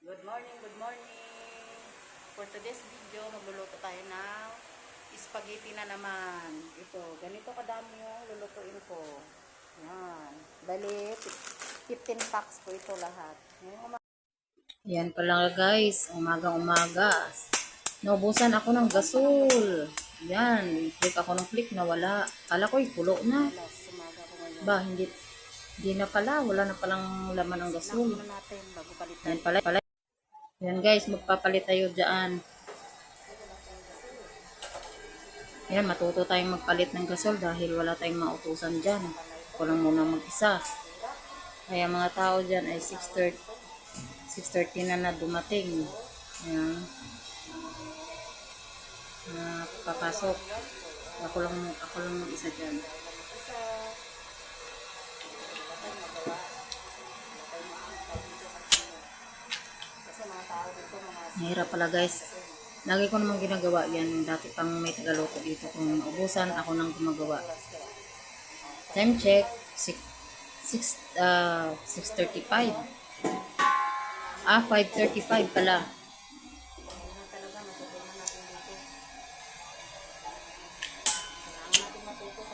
Good morning, good morning. For today's video, magluluto tayo ng spaghetti na naman. Ito, ganito kadami yung lulutuin ko. Yan. Bali, 15 packs po ito lahat. Yan pala guys, umagang-umaga. Naubusan ako ng gasol. Yan, click ako ng click na wala. Kala ko pulo na. Ba, hindi na pala. Wala na palang laman ng gasol. Yan pala. Yan guys, magpapalit tayo dyan. Yan, matuto tayong magpalit ng gasol dahil wala tayong mautusan dyan. Ako lang muna mag-isa. Kaya mga tao dyan ay 6:30 na dumating. Yan. Papasok. Ako lang mag-isa dyan. Mahirap pala guys. Lagi ko naman ginagawa yan. Dati pang may tagaluto dito. Kung maubusan, ako nang gumagawa. Time check. 6:35. 5:35 pala.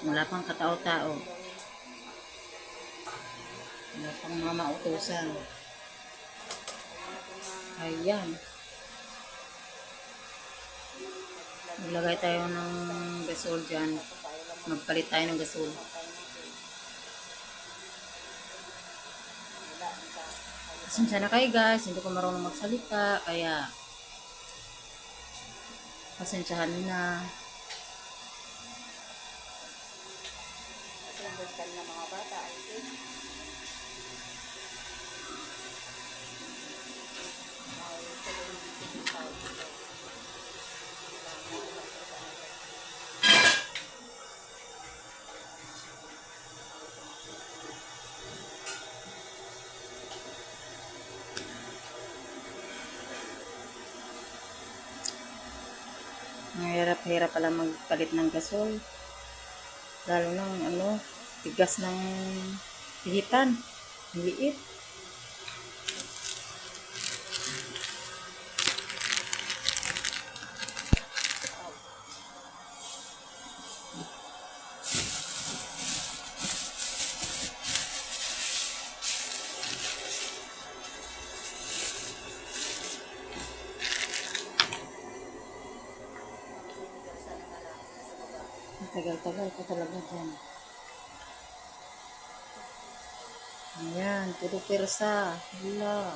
Wala pang katao-tao. Wala pang mga mautusan. Ayan. Maglagay tayo ng gasol dyan. Magpalit tayo ng gasol. Pasensya na kayo guys. Hindi ko marunong magsalita. Kaya pasensyahan na. Kasi ng mga bata ay hirap pala magpalit ng gasol. Lalo ng tigas ng pihitan. Liit. Tagal-tagal ko talaga dyan. Ayan, puro persa. Hala.